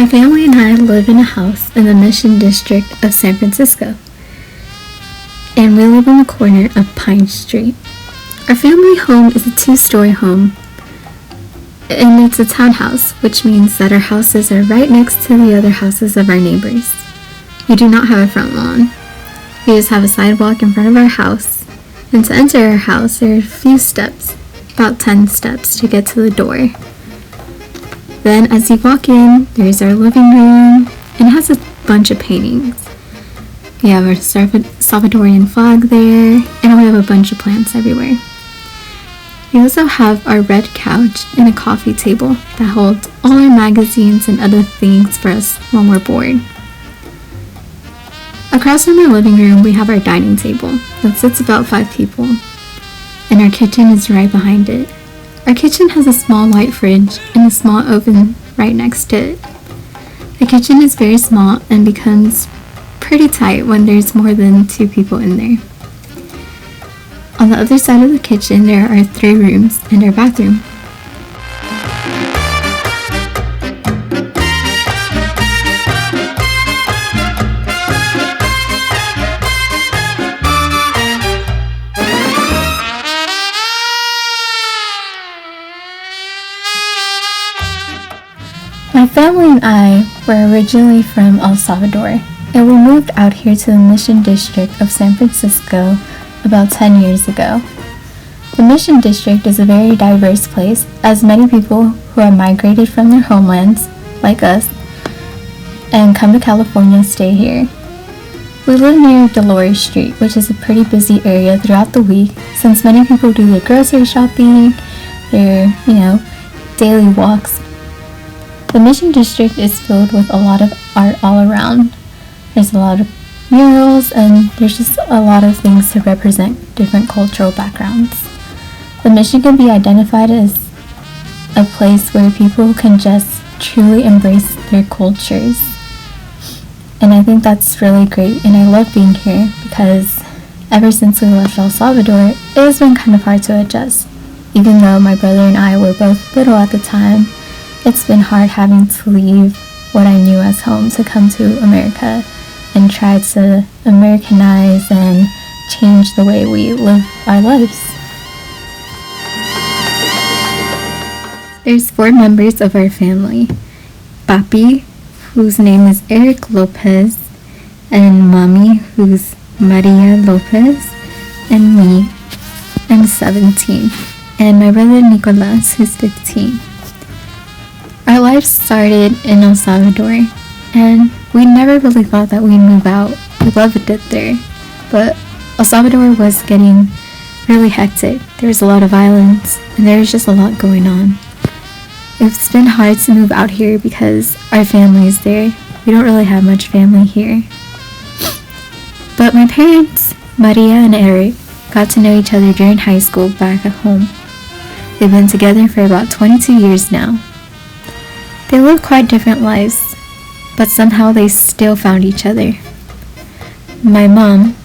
My family and I live in a house in the Mission District of San Francisco, and we live on the corner of Pine Street. Our family home is a two-story home, and it's a townhouse, which means that our houses are right next to the other houses of our neighbors. We do not have a front lawn. We just have a sidewalk in front of our house, and to enter our house there are a few steps, about 10 steps to get to the door. Then as you walk in, there's our living room, and it has a bunch of paintings. We have our Salvadorian flag there, and we have a bunch of plants everywhere. We also have our red couch and a coffee table that holds all our magazines and other things for us when we're bored. Across from our living room, we have our dining table that sits about 5 people, and our kitchen is right behind it. Our kitchen has a small white fridge and a small oven right next to it. The kitchen is very small and becomes pretty tight when there's more than 2 people in there. On the other side of the kitchen, there are 3 rooms and our bathroom. My family and I were originally from El Salvador, and we moved out here to the Mission District of San Francisco about 10 years ago. The Mission District is a very diverse place, as many people who have migrated from their homelands, like us, and come to California stay here. We live near Dolores Street, which is a pretty busy area throughout the week, since many people do their grocery shopping, their, daily walks. The Mission District is filled with a lot of art all around. There's a lot of murals, and there's just a lot of things to represent different cultural backgrounds. The Mission can be identified as a place where people can just truly embrace their cultures. And I think that's really great, and I love being here because ever since we left El Salvador, it has been kind of hard to adjust. Even though my brother and I were both little at the time, it's been hard having to leave what I knew as home to come to America and try to Americanize and change the way we live our lives. There's 4 members of our family. Papi, whose name is Eric Lopez, and Mommy, who's Maria Lopez, and me, I'm 17, and my brother Nicolas, who's 15. Our life started in El Salvador, and we never really thought that we'd move out. We loved it there, but El Salvador was getting really hectic. There was a lot of violence, and there was just a lot going on. It's been hard to move out here because our family is there. We don't really have much family here. But my parents, Maria and Eric, got to know each other during high school back at home. They've been together for about 22 years now. They live quite different lives, but somehow they still found each other. My mom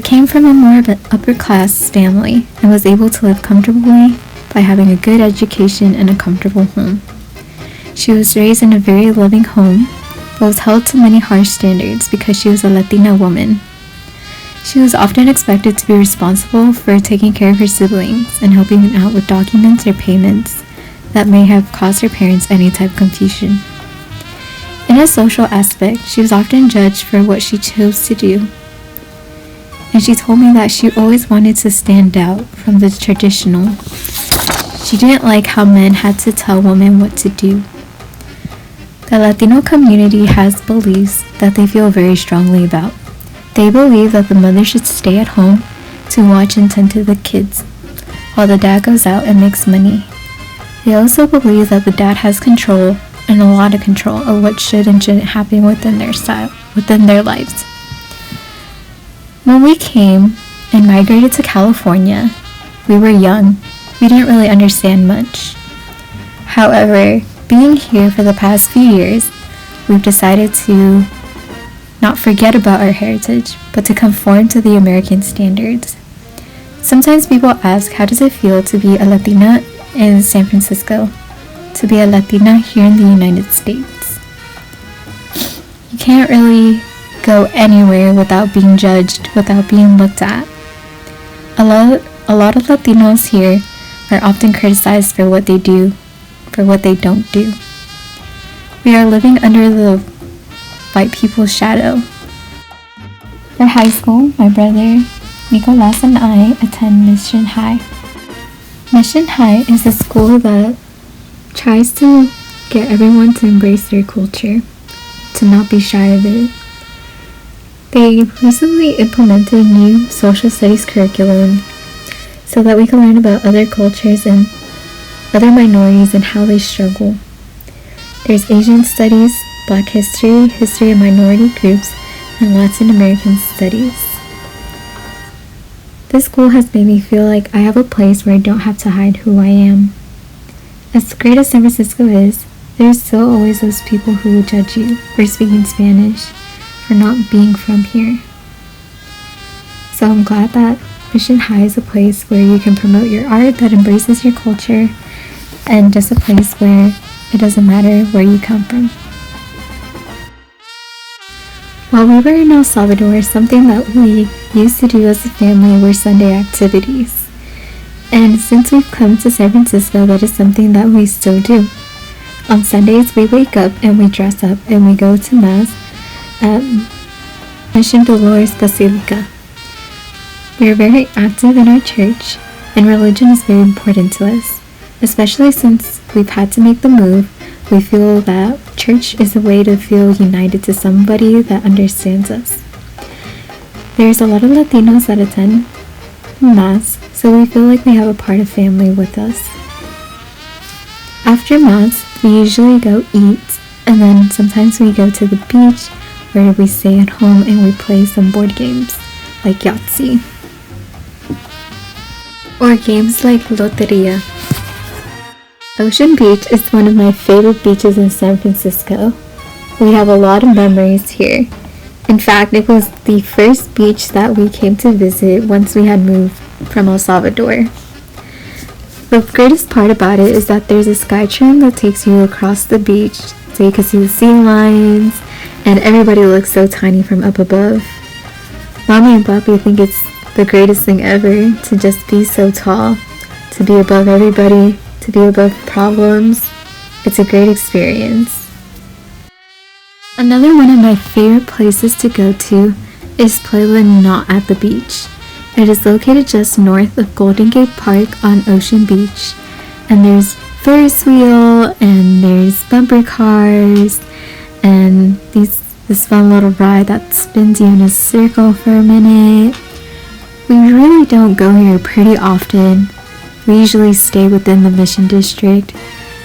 came from a more of an upper-class family and was able to live comfortably by having a good education and a comfortable home. She was raised in a very loving home, but was held to many harsh standards because she was a Latina woman. She was often expected to be responsible for taking care of her siblings and helping out with documents or payments that may have caused her parents any type of confusion. In a social aspect, she was often judged for what she chose to do. And she told me that she always wanted to stand out from the traditional. She didn't like how men had to tell women what to do. The Latino community has beliefs that they feel very strongly about. They believe that the mother should stay at home to watch and tend to the kids, while the dad goes out and makes money. They also believe that the dad has control, and a lot of control, of what should and shouldn't happen within their lives. When we came and migrated to California, we were young. We didn't really understand much. However, being here for the past few years, we've decided to not forget about our heritage, but to conform to the American standards. Sometimes people ask, how does it feel to be a Latina in San Francisco, to be a Latina here in the United States? You can't really go anywhere without being judged, without being looked at. A lot of Latinos here are often criticized for what they do, for what they don't do. We are living under the white people's shadow. For high school, my brother Nicolas and I attend Mission High. Mission High is a school that tries to get everyone to embrace their culture, to not be shy of it. They recently implemented a new social studies curriculum so that we can learn about other cultures and other minorities and how they struggle. There's Asian studies, Black history, history of minority groups, and Latin American studies. This school has made me feel like I have a place where I don't have to hide who I am. As great as San Francisco is, there's still always those people who will judge you for speaking Spanish, for not being from here. So I'm glad that Mission High is a place where you can promote your art that embraces your culture, and just a place where it doesn't matter where you come from. While we were in El Salvador, something that we used to do as a family were Sunday activities. And since we've come to San Francisco, that is something that we still do. On Sundays, we wake up and we dress up and we go to Mass at Mission Dolores Basilica. We are very active in our church, and religion is very important to us. Especially since we've had to make the move, we feel that church is a way to feel united to somebody that understands us. There's a lot of Latinos that attend Mass, so we feel like we have a part of family with us. After Mass, we usually go eat, and then sometimes we go to the beach, where we stay at home and we play some board games, like Yahtzee. Or games like Loteria. Ocean Beach is one of my favorite beaches in San Francisco. We have a lot of memories here. In fact, it was the first beach that we came to visit once we had moved from El Salvador. The greatest part about it is that there's a sky tram that takes you across the beach so you can see the sea lions, and everybody looks so tiny from up above. Mommy and Papi think it's the greatest thing ever to just be so tall, to be above everybody, to be above problems. It's a great experience. Another one of my favorite places to go to is Pueblo Not at the Beach. It is located just north of Golden Gate Park on Ocean Beach, and there's Ferris wheel and there's bumper cars and this fun little ride that spins you in a circle for a minute. We really don't go here pretty often. We usually stay within the Mission District.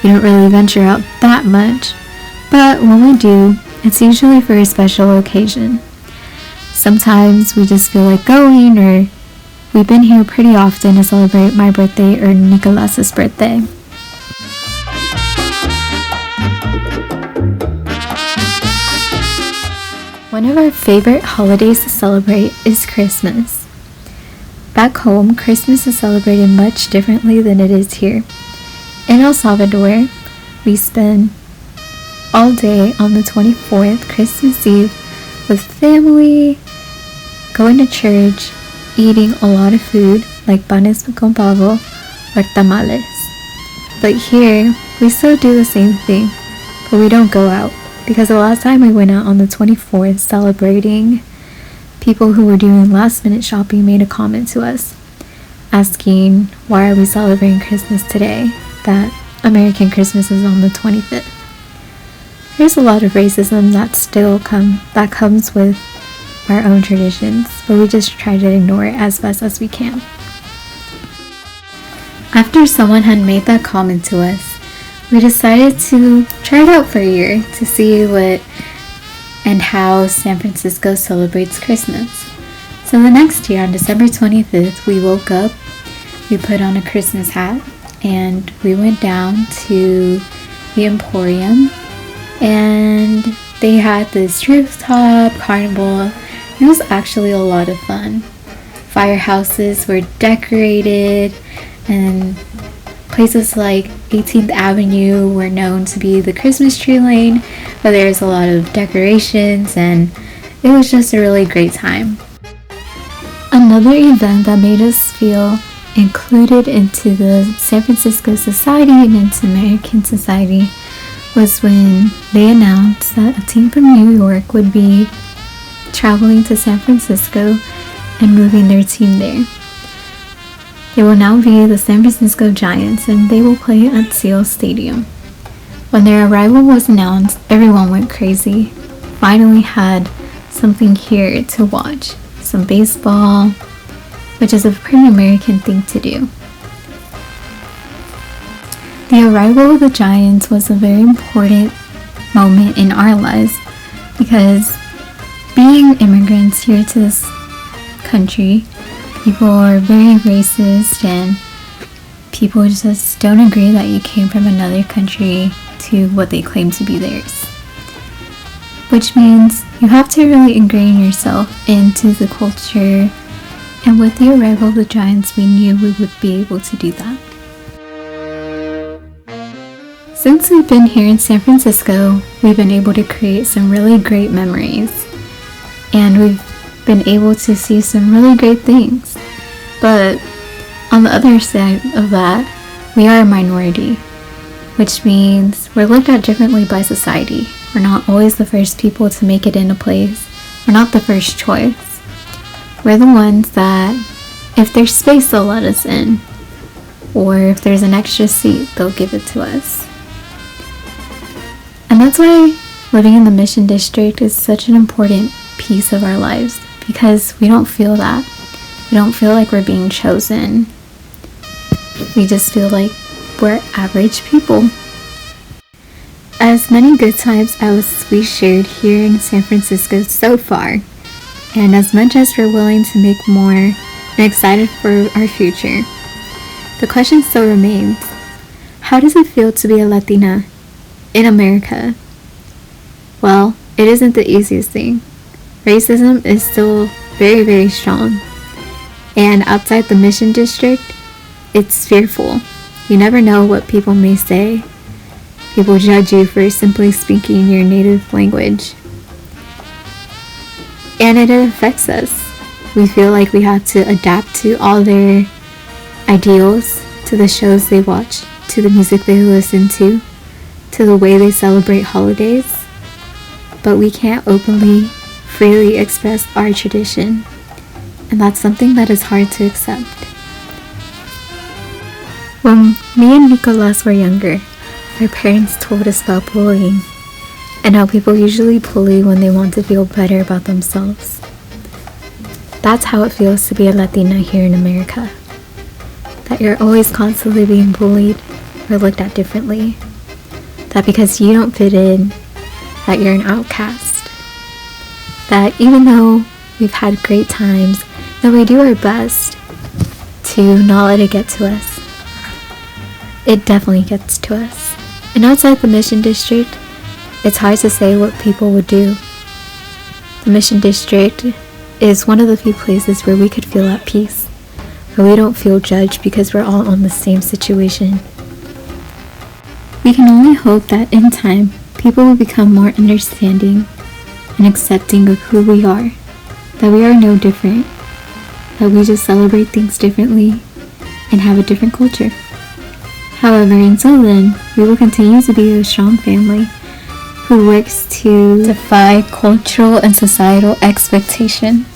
We don't really venture out that much, but when we do, it's usually for a special occasion. Sometimes we just feel like going, or we've been here pretty often to celebrate my birthday or Nicolas's birthday. One of our favorite holidays to celebrate is Christmas. Back home, Christmas is celebrated much differently than it is here. In El Salvador, we spend all day on the 24th, Christmas Eve, with family, going to church, eating a lot of food like panes con pavo or tamales. But here, we still do the same thing, but we don't go out, because the last time we went out on the 24th celebrating, people who were doing last minute shopping made a comment to us asking why are we celebrating Christmas today, that American Christmas is on the 25th. There's a lot of racism that comes with our own traditions, but we just try to ignore it as best as we can. After someone had made that comment to us, we decided to try it out for a year to see what and how San Francisco celebrates Christmas. So the next year, on December 25th, we woke up, we put on a Christmas hat, and we went down to the Emporium, and they had this rooftop carnival. It was actually a lot of fun. Firehouses were decorated and places like 18th Avenue were known to be the Christmas tree lane, where there's a lot of decorations, and it was just a really great time. Another event that made us feel included into the San Francisco society and into American society was when they announced that a team from New York would be traveling to San Francisco and moving their team there. They will now be the San Francisco Giants, and they will play at Seal Stadium. When their arrival was announced, everyone went crazy. Finally had something here to watch. Some baseball, which is a pretty American thing to do. The arrival of the Giants was a very important moment in our lives because being immigrants here to this country, people are very racist and people just don't agree that you came from another country to what they claim to be theirs. Which means you have to really ingrain yourself into the culture, and with the arrival of the Giants, we knew we would be able to do that. Since we've been here in San Francisco, we've been able to create some really great memories, and we've been able to see some really great things. But on the other side of that, we are a minority, which means we're looked at differently by society. We're not always the first people to make it in a place. We're not the first choice. We're the ones that, if there's space, they'll let us in. Or if there's an extra seat, they'll give it to us. And that's why living in the Mission District is such an important piece of our lives, because we don't feel that. We don't feel like we're being chosen. We just feel like we're average people. As many good times as we shared here in San Francisco so far, and as much as we're willing to make more and excited for our future, the question still remains: how does it feel to be a Latina in America? Well, it isn't the easiest thing. Racism is still very, very strong. And outside the Mission District, it's fearful. You never know what people may say. People judge you for simply speaking your native language. And it affects us. We feel like we have to adapt to all their ideals, to the shows they watch, to the music they listen to the way they celebrate holidays. But we can't openly, freely express our tradition. And that's something that is hard to accept. When me and Nicolas were younger, our parents told us about bullying and how people usually bully when they want to feel better about themselves. That's how it feels to be a Latina here in America. That you're always constantly being bullied or looked at differently. That because you don't fit in, that you're an outcast. That even though we've had great times, that we do our best to not let it get to us. It definitely gets to us. And outside the Mission District, it's hard to say what people would do. The Mission District is one of the few places where we could feel at peace, where we don't feel judged because we're all on the same situation. We can only hope that in time, people will become more understanding and accepting of who we are, that we are no different, that we just celebrate things differently and have a different culture. However, until then, we will continue to be a strong family who works to defy cultural and societal expectations.